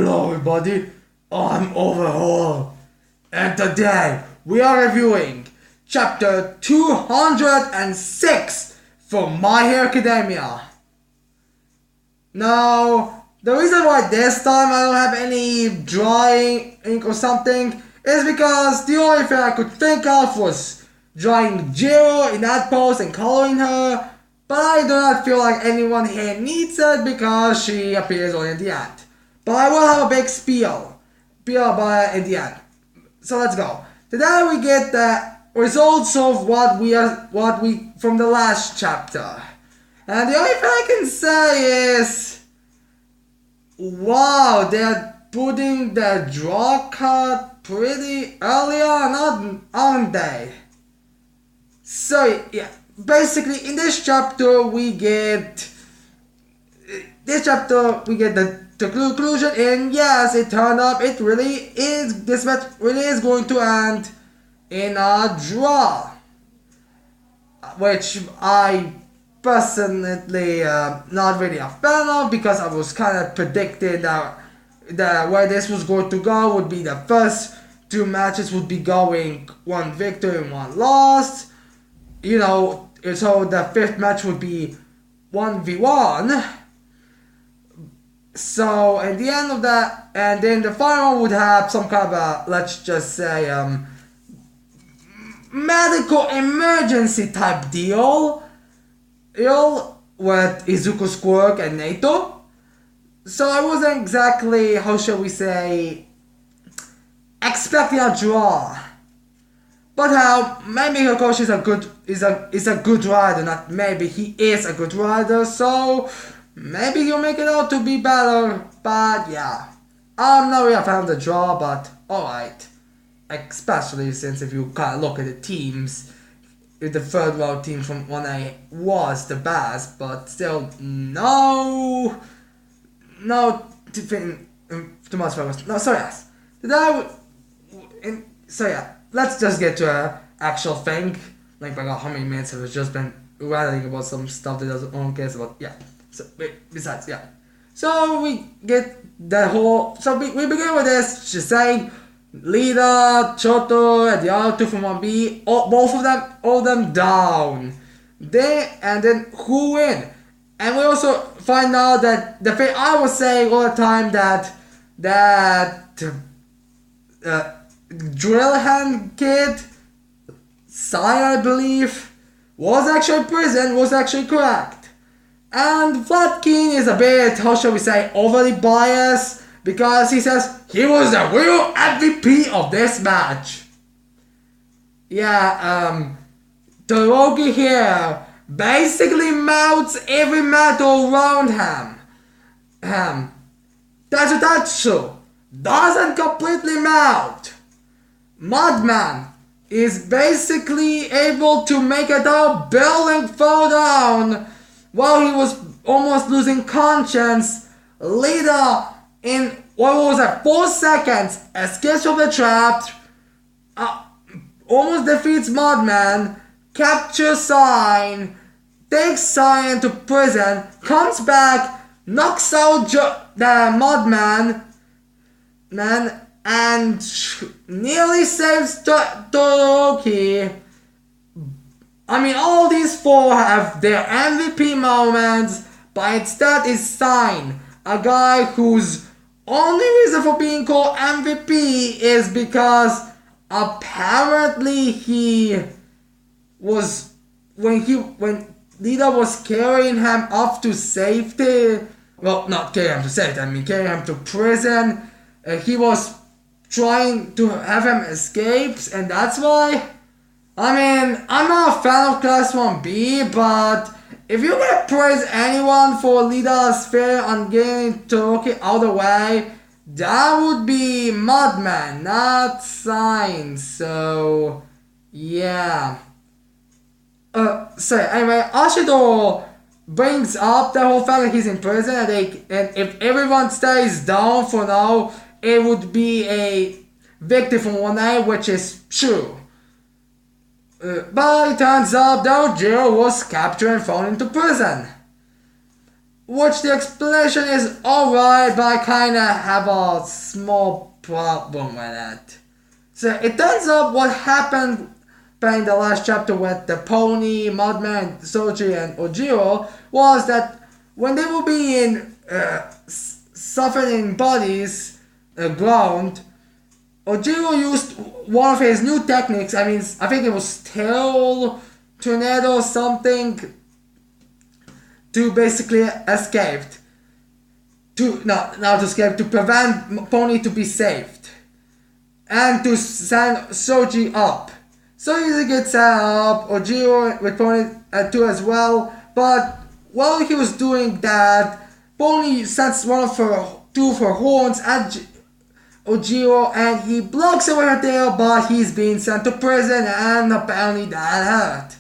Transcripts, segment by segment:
Hello everybody, I'm Overhaul, and today we are reviewing chapter 206 from My Hero Academia. Now, the reason why this time I don't have any drawing ink or something is because the only thing I could think of was drawing Jirou in that pose and coloring her, but I do not feel like anyone here needs it because she appears only in the end. But I will have a big spiel about in the end. So let's go. Today we get the results of what we from the last chapter. And the only thing I can say is, wow, they're putting the draw card pretty early on, aren't they? So yeah, basically in this chapter we get the conclusion, and yes, it turned up. This match really is going to end in a draw, which I personally not really a fan of, because I was kind of predicting that where this was going to go would be the first two matches would be going one victory and one loss. You know, so the fifth match would be 1v1. So at the end of that, and then the final would have some kind of a, let's just say, medical emergency type deal with Izuku's quirk and Nato. So I wasn't exactly, how shall we say, expecting a draw. But how maybe Hikoshi is a good rider, not maybe, he is a good rider, so maybe he'll make it out to be better. But yeah, I'm not really a fan of the draw, but alright. Especially since if you kind of look at the teams, the third round team from 1A was the best, but still too much focus. No, sorry, yes. So yeah, let's just get to an actual thing. Like, my god, how many minutes have I just been rattling about some stuff that no one cares about? Yeah. So, besides, yeah. So we get the whole. So we begin with this, just saying, Lida, Choto, and the other two from 1B, all of them down. Then who win? And we also find out that the thing I was saying all the time that drill hand kid, Sai, I believe, was actually in prison, was actually correct. And Flatkin is a bit, how shall we say, overly biased, because he says he was the real MVP of this match. Yeah, Toroki here basically melts every metal around him. Tatsutatsu doesn't completely melt. Mudman is basically able to make a double building fall down while he was almost losing conscience. Lida, in what was it, 4 seconds, escapes from the trap, almost defeats Mudman, captures Sign, takes Sign into prison, comes back, knocks out the Mudman, and nearly saves Toroki. I mean, all these four have their MVP moments, but instead is Sign, a guy whose only reason for being called MVP is because apparently he was, when Lida was carrying him up to safety, well, not carrying him to safety, I mean carrying him to prison, he was trying to have him escape, and that's why. I mean, I'm not a fan of Class 1B, but if you can praise anyone for Lida's failure on getting Toroki out of the way, that would be Mudman, not Sign. So yeah. So anyway, Ashido brings up the whole fact that he's in prison, and if everyone stays down for now, it would be a victory from 1A, which is true. But it turns out that Jirou was captured and thrown into prison. which the explanation is alright, but I kinda have a small problem with it. So it turns out what happened in the last chapter with the pony, Mudman, Soji, and Ojiro was that when they were being suffocating bodies ground, Ojiro used one of his new techniques. I think it was tail tornado or something to basically escape. To prevent Pony to be saved. And to send Soji up. So he gets sent up, Ojiro with Pony too as well. But while he was doing that, Pony sends two of her horns at Ojiro, and he blocks away her tail, but he's being sent to prison, and apparently that hurt.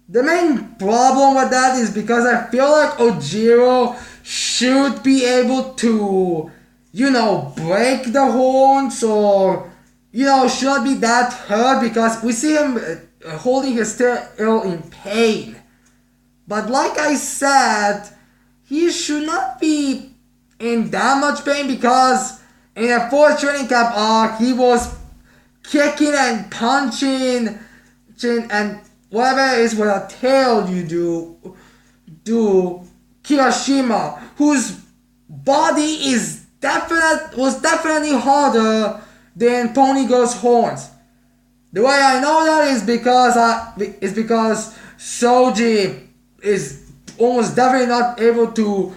The main problem with that is because I feel like Ojiro should be able to, break the horns, or, should not be that hurt, because we see him holding his tail in pain. But like I said, he should not be in that much pain, because in a fourth training camp arc, he was kicking and punching and whatever it is with a tail you do Kirishima, whose body was definitely harder than Pony Girl's horns. The way I know that is because Soji is almost definitely not able to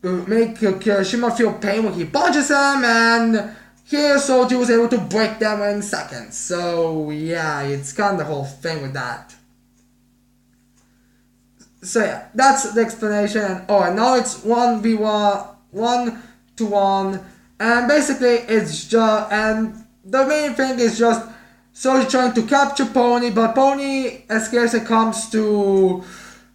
make Kirishima feel pain when he punches him, and here Soji was able to break them in seconds. So yeah, it's kind of the whole thing with that. So yeah, that's the explanation. And now it's 1v1, 1-1, and basically it's just, and the main thing is just Soji trying to capture Pony, but Pony escapes and comes to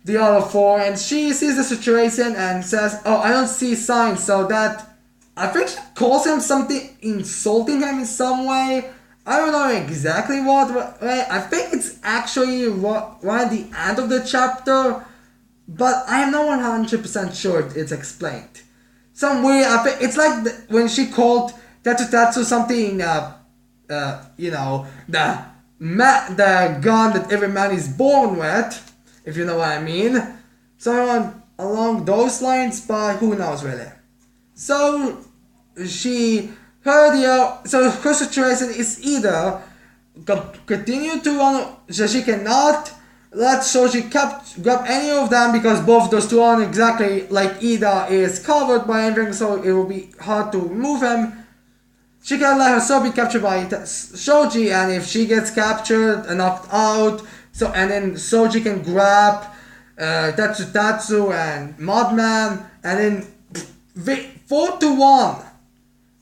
the other four, and she sees the situation and says, I don't see signs, so that, I think she calls him something, insulting him in some way. I don't know exactly what way. I think it's actually right at the end of the chapter, but I am not 100% sure it's explained. Some way, I think it's like when she called Tetsu something, the gun that every man is born with, if you know what I mean. So along those lines, but who knows really. So her situation is either continue to run, so she cannot let Soji grab any of them, because both those two aren't exactly like Ida is covered by anything, so it will be hard to remove him. She can let herself be captured by Soji, and if she gets captured and knocked out, and then Soji can grab Tatsu and Mudman, and then 4-1.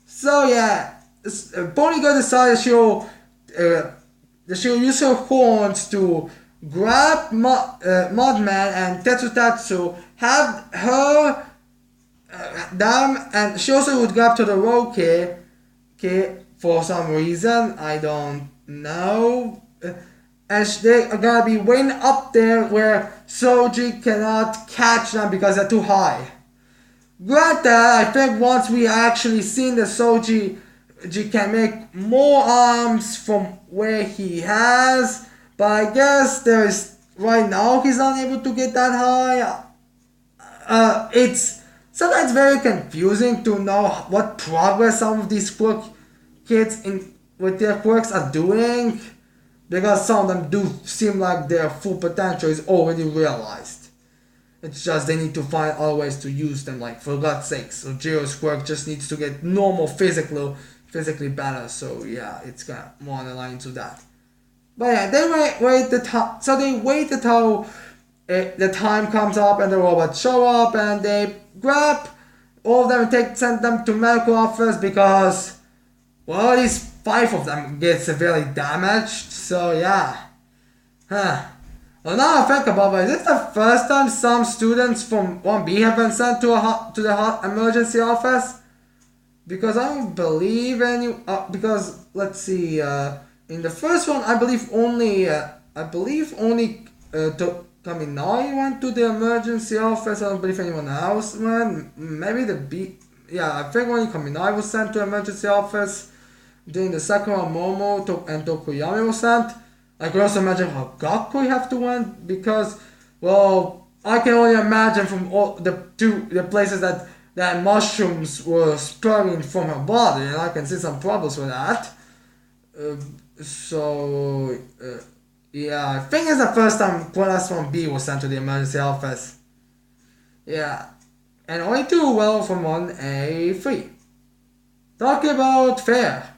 So yeah, Pony Girl decided she'll use her horns to grab Mudman and Tatsu, have her them, and she also would grab Todoroki for some reason, I don't know. And they are gonna be waiting up there where Soji cannot catch them because they're too high. Granted, I think once we actually seen that Soji can make more arms from where he has, but I guess right now he's not able to get that high. It's sometimes very confusing to know what progress some of these kids with their quirks are doing, because some of them do seem like their full potential is already realized. It's just they need to find other ways to use them, like for God's sake. So Jirou's quirk just needs to get normal physically better. So yeah, it's kind of more on the lines of that. But yeah, they wait the time. So they wait until the time comes up and the robots show up, and they grab all of them and send them to medical office, because at least 5 of them get severely damaged. So yeah. Well, now I think about it, is this the first time some students from 1B have been sent to the emergency office? Because I don't believe any. Because let's see. In the first one, I believe only Kaminari went to the emergency office. I don't believe anyone else went. Maybe the B. Yeah, I think only Kaminari was sent to emergency office. During the second one, and Tokuyami was sent. I could also imagine how Gakui have to went because, well, I can only imagine from all the places that mushrooms were spurring from her body, and I can see some problems with that. Uh, yeah, I think it's the first time class from B was sent to the emergency office. Yeah, and only 2 well from 1A3. Talk about fair.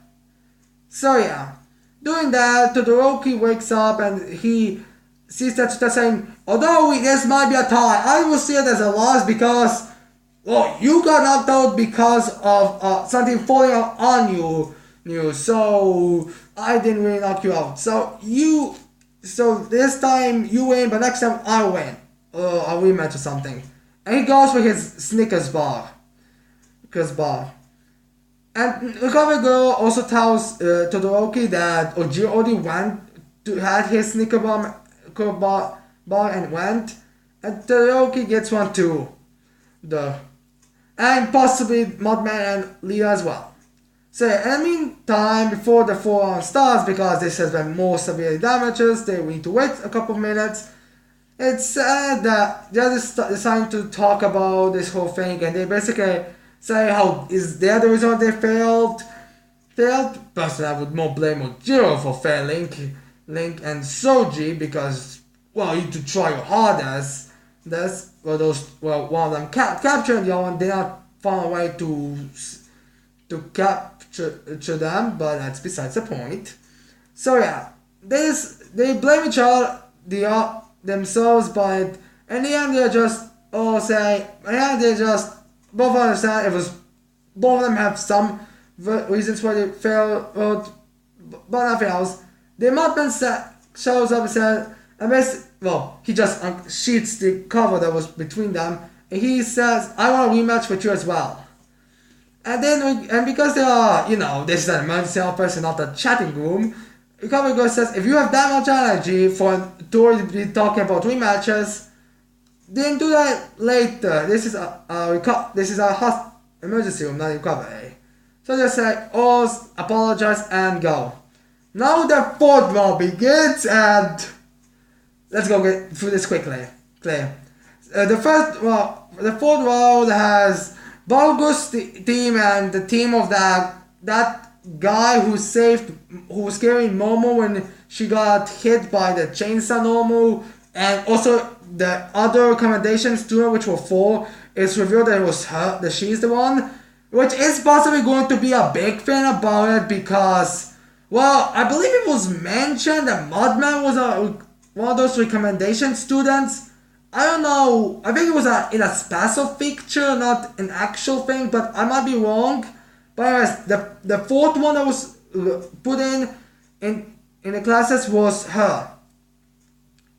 So yeah, doing that, Todoroki wakes up and he sees Tetsuta saying, although this might be a tie, I will see it as a loss because, well, you got knocked out because of something falling on you, so I didn't really knock you out. So this time you win, but next time I win. A rematch or something. And he goes for his Snickers bar. And the cover girl also tells Todoroki that Ojiro already had his Snicker bar and went. And Todoroki gets one too. And possibly Mudman and Leah as well. So in the meantime, before the 4-round starts, because this has been more severely damages, they need to wait a couple of minutes. It's said that they're deciding to talk about this whole thing, and they basically say how is there the reason they failed. Personally, I would more blame Jirou for failing, Link and Soji, because, well, you need to try your hardest. One of them captured, and the other one did not find a way to capture them, but that's besides the point. So yeah, they blame each other, themselves, but in the end they just all say, both understand it was, both of them have some reasons why they failed, but nothing else. The Mudman shows up and says, he just sheets the cover that was between them, and he says, I want a rematch with you as well. And then, because they are, this is an emergency office and not a chatting room, the cover girl says, if you have that much energy to be talking about rematches, then do that later. This is a emergency room, not recovery. So they say, apologize and go. Now the 4th round begins, and let's go get through this quickly. The 4th round has Bogus team and the team of that guy who was carrying Momo when she got hit by the chainsaw Momo, and also the other commendation student, which were 4, it's revealed that it was her, that she's the one, which is possibly going to be a big thing about it because, well, I believe it was mentioned that Mudman was one of those recommendation students. I don't know, I think it was in a special picture, not an actual thing, but I might be wrong. But anyways, the 4th one that was put in the classes was her.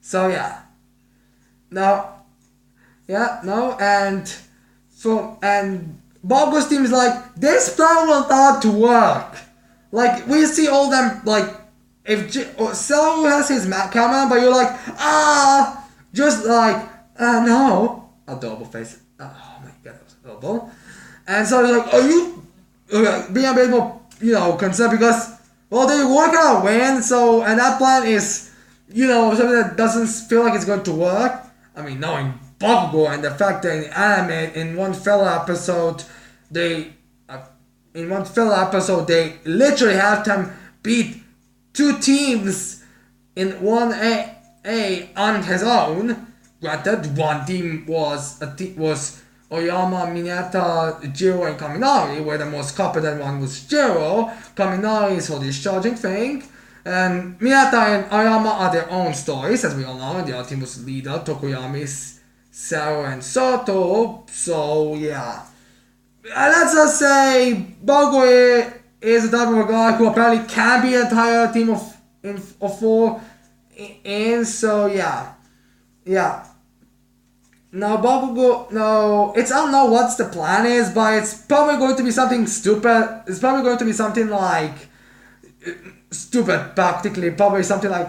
So yeah. And Bogo's team is like, this plan will start to work. Like, we see all them, like, if Cell has his camera, but you're like, just like, no. Adorable face. Oh my god, that was adorable. And so he's like, are you being a bit more, concerned because, well, they work out a win, so, and that plan is, something that doesn't feel like it's going to work. I mean, knowing Bakugo and the fact that in anime, in one filler episode, they literally have them beat 2 teams in 1A on his own. Granted, one team was Oyama, Mineta, Jirou, and Kaminari, where the most competent one was Jirou. Kaminari is for the discharging thing, and Mineta and Oyama are their own stories, as we all know, and the other team was leader, Tokoyami, Sao, and Soto, so yeah. Let's just say, Bogo is the type of a guy who apparently can be an entire team of 4 in, so yeah. Yeah. Now, I don't know what the plan is, but it's probably going to be something stupid. It's probably going to be something like, stupid practically, probably something like,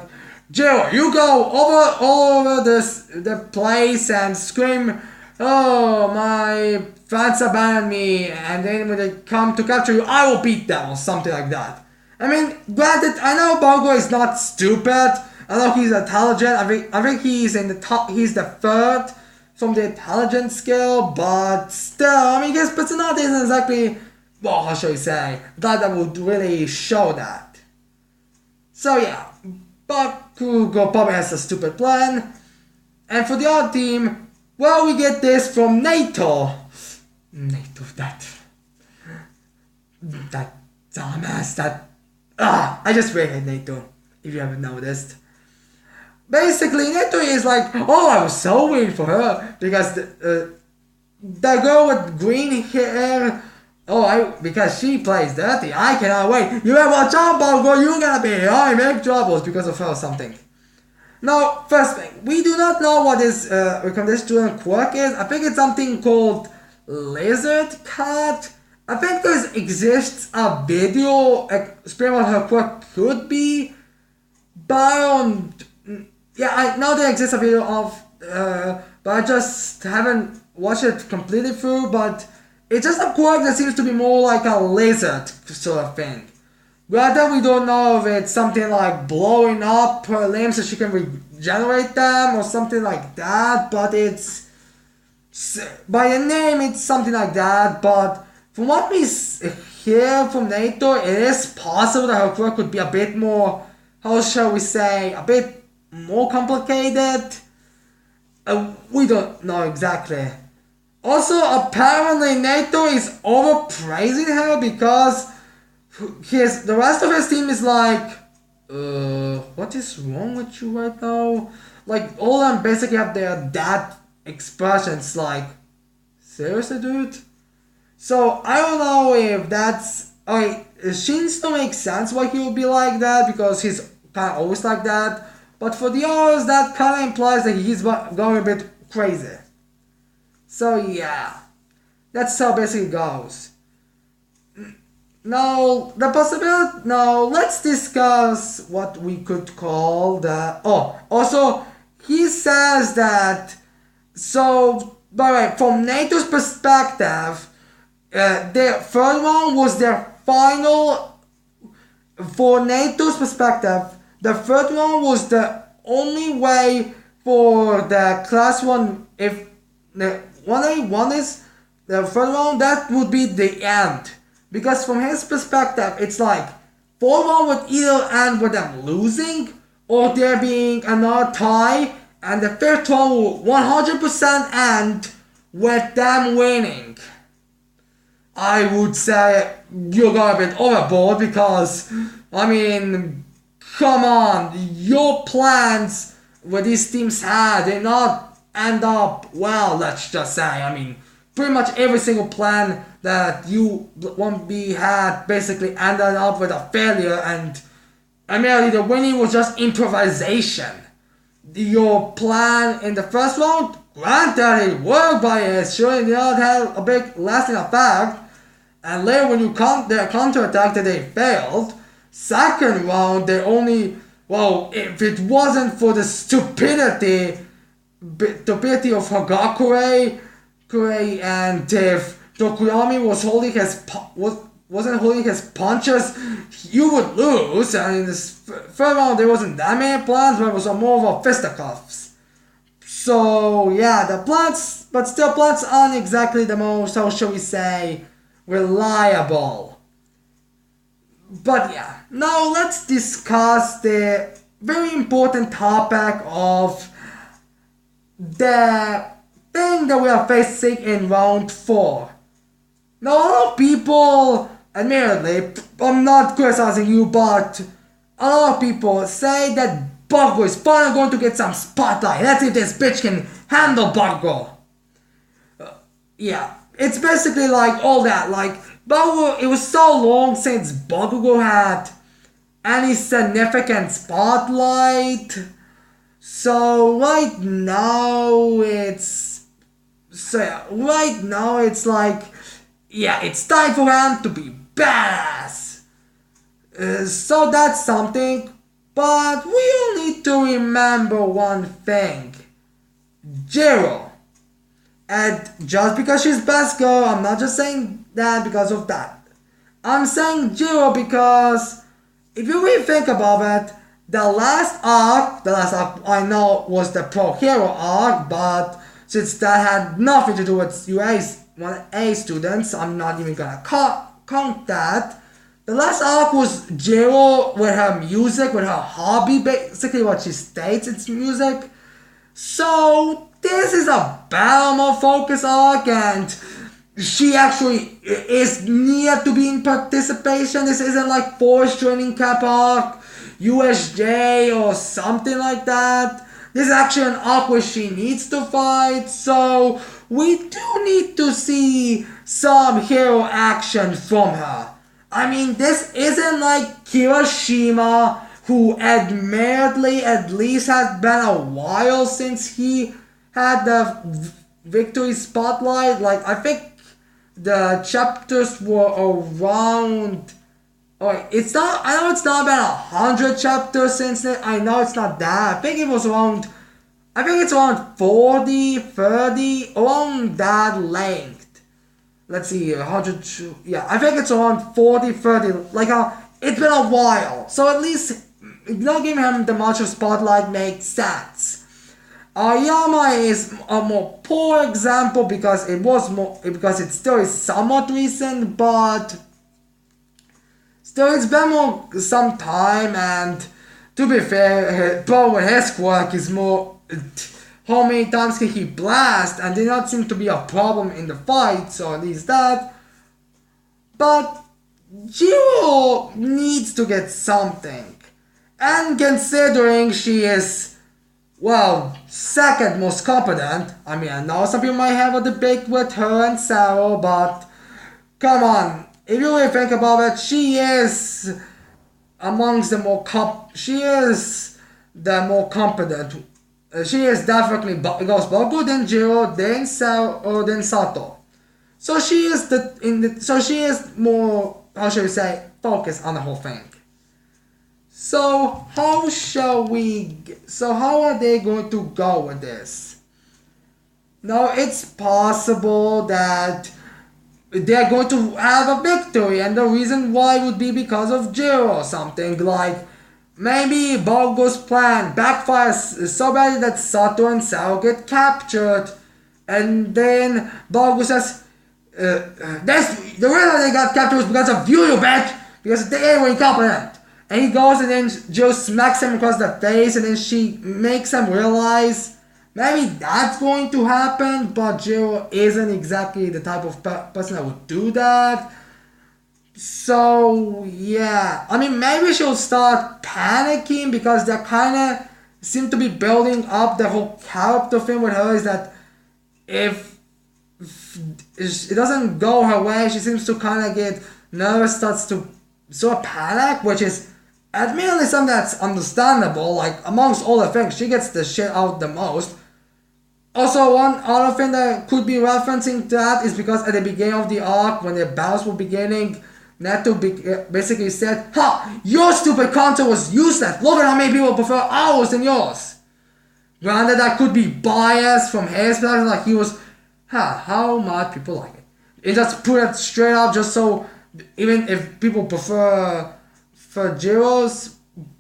Jirou, you go all over the place and scream, "Oh, my fans abandoned me," and then when they come to capture you, I will beat them or something like that. I mean, granted, I know Bongo is not stupid. I know he's intelligent. I think he's in the top. He's the third from the intelligence scale, but still, I mean, his personality isn't exactly, well, how shall we say, that would really show that. So yeah, Bakugo probably has a stupid plan. And for the other team, well, we get this from Nato. That dumbass, I just really hate Nato, if you haven't noticed. Basically, Nato is like, oh, I was so waiting for her, because the girl with green hair, because she plays dirty, I cannot wait. You better watch out, Bongo, you're gonna be in big troubles because of her or something. Now, first thing, we do not know what this recommendation quirk is. I think it's something called Lizard Cat. I think there exists a video explaining what her quirk could be, but I know there exists a video of, but I just haven't watched it completely through, but it's just a quirk that seems to be more like a lizard sort of thing. Rather, we don't know if it's something like blowing up her limbs so she can regenerate them or something like that, but it's, by the name it's something like that, but from what we hear from Nato, it is possible that her quirk could be a bit more, how shall we say, a bit more complicated. We don't know exactly. Also, apparently Nato is overpraising her because the rest of his team is like, what is wrong with you right now? Like, all of them basically have their dad expressions like, seriously, dude? So, I don't know if that's, it seems to make sense why he would be like that, because he's kind of always like that. But for the others, that kind of implies that he's going a bit crazy. So yeah, that's how basically it goes. Now, let's discuss what we could call also, he says that, so, by the way, from NATO's perspective, their third one was their final, for NATO's perspective, the third one was the only way for the class one, if the 1A1 is the third one, that would be the end. Because from his perspective, it's like, 4-1 would either end with them losing, or there being another tie, and the fifth one will 100% end with them winning. I would say you're going a bit overboard because, I mean, come on, your plans what these teams had did not end up well, let's just say. I mean, pretty much every single plan that you want be had basically ended up with a failure, and merely the winning was just improvisation. Your plan in the first round, granted it worked, but it sure did not have a big lasting effect, and later when you their counterattack that they failed. Second round, they only, if it wasn't for the stupidity of Hagakure, and if Tokuyami wasn't holding his punches, you would lose. And in this third round, there wasn't that many plans, but it was more of a fisticuffs. So yeah, the plans, but still plans aren't exactly the most, how shall we say, reliable. But yeah, now let's discuss the very important topic of the thing that we are facing in round 4. Now, a lot of people, admittedly, I'm not criticizing you, but a lot of people say that Bakugo is finally going to get some spotlight. Let's see if this bitch can handle Bakugo. Yeah, it's basically like all that, like, Bakugo, it was so long since Bakugo had any significant spotlight. So right now it's like, yeah, it's time for him to be badass. So that's something, but we all need to remember one thing. Jirou. And just because she's best girl, I'm not just saying that because of that. I'm saying Jirou because if you really think about it, the last arc I know was the Pro Hero arc, but since that had nothing to do with UA students, I'm not even gonna count that. The last arc was Jirou with her music, with her hobby, basically what she states, it's music. So this is a better, more focused arc, and she actually is near to be in participation. This isn't like Force Training Camp arc, USJ or something like that. This is actually an arc where she needs to fight, so we do need to see some hero action from her. I mean, this isn't like Kirishima, who admittedly at least has been a while since he had the victory spotlight. Like, I think the chapters were around... I know it's not been 100 chapters since then. I know it's not that. I think it's around 40, 30, around that length. Let's see, 100, yeah, I think it's around 40, 30, it's been a while. So at least, not giving him the much of spotlight makes sense. Aoyama is a more poor example because it still is somewhat recent, but still it's been some time, and to be fair, probably his work is more... How many times can he blast, and did not seem to be a problem in the fight, so at least that. But Jirou needs to get something. And considering she is, second most competent, I mean, I know some people might have a debate with her and Sarah, but come on, if you really think about it, she is amongst the more competent. She is definitely goes Boku, then Jirou, then then Sato. So she is more, how should we say, focused on the whole thing. So how are they going to go with this? Now it's possible that they're going to have a victory, and the reason why would be because of Jirou or something like. Maybe Bogo's plan backfires so badly that Sato and Sao get captured, and then Bogo says, the reason they got captured was because of you bitch, because they were incompetent. And he goes, and then Joe smacks him across the face, and then she makes him realize maybe that's going to happen, but Joe isn't exactly the type of person that would do that. So, yeah, I mean, maybe she'll start panicking because they kind of seem to be building up the whole character thing with her is that if it doesn't go her way, she seems to kind of get nervous, starts to sort of panic, which is admittedly something that's understandable. Like, amongst all the things, she gets the shit out the most. Also, one other thing that could be referencing to that is because at the beginning of the arc, when the battles were beginning, Neto basically said, your stupid content was useless. Look at how many people prefer ours than yours. Granted, that could be biased from his perspective, like he was, how much people like it. It just put it straight up just so, even if people prefer Jirou's,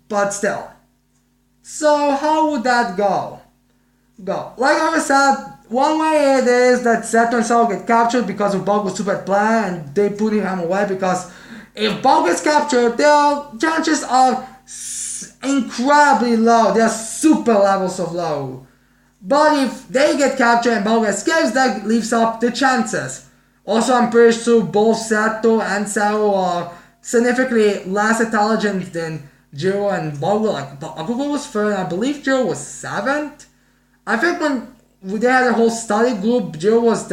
but still. So, how would that go? Like I said, one way it is that Seto and Sao get captured because of Bogo's stupid plan, and they put him away because if Bogo gets captured, their chances are incredibly low. They are super levels of low. But if they get captured and Bogo escapes, that leaves up the chances. Also, I'm pretty sure both Seto and Sao are significantly less intelligent than Jirou and Bogo. Like, Bogo was third, and I believe Jirou was seventh. I think when they had a whole study group, Jirou was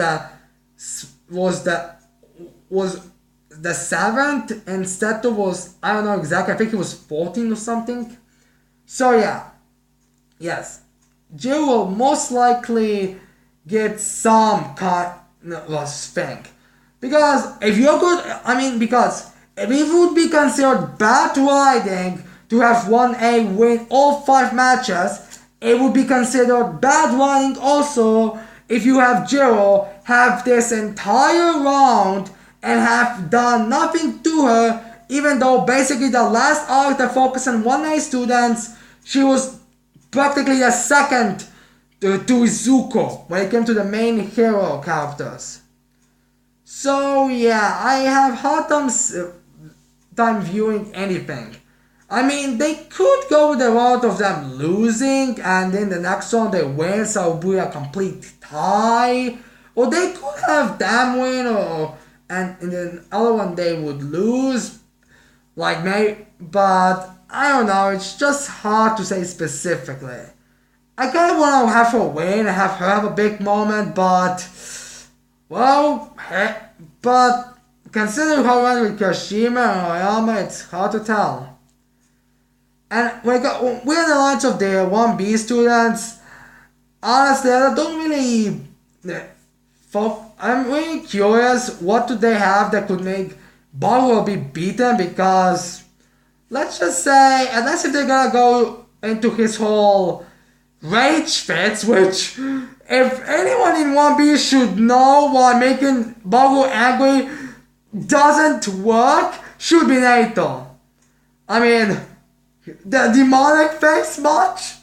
the seventh, and Seto was, I don't know exactly, I think he was 14 or something. So yeah, yes, Jirou will most likely get some kind of thing. Because if you're good, because if it would be considered bad writing to have 1A win all 5 matches, it would be considered bad running also if you have Jirou have this entire round and have done nothing to her, even though basically the last arc that focused on 1A students, she was practically the second to Izuku when it came to the main hero characters. So yeah, I have hard time viewing anything. I mean, they could go with the route of them losing and then the next round they win, so it would be a complete tie. Or they could have them win, and in the other one they would lose. Like maybe, but I don't know, it's just hard to say specifically. I kind of want to have her win and have her have a big moment, but, well, but considering how went with Kashima and Oyama, it's hard to tell. And we're in the lines of the 1B students. Honestly, I don't really. I'm really curious what do they have that could make Baruo be beaten, because let's just say, unless if they're gonna go into his whole rage fits, which if anyone in 1B should know why making Baruo angry doesn't work, should be Naito. I mean, the demonic face much?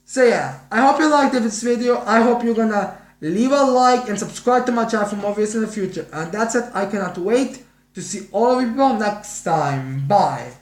So yeah, I hope you liked this video. I hope you're gonna leave a like and subscribe to my channel for more videos in the future. And that's it. I cannot wait to see all of you people next time. Bye.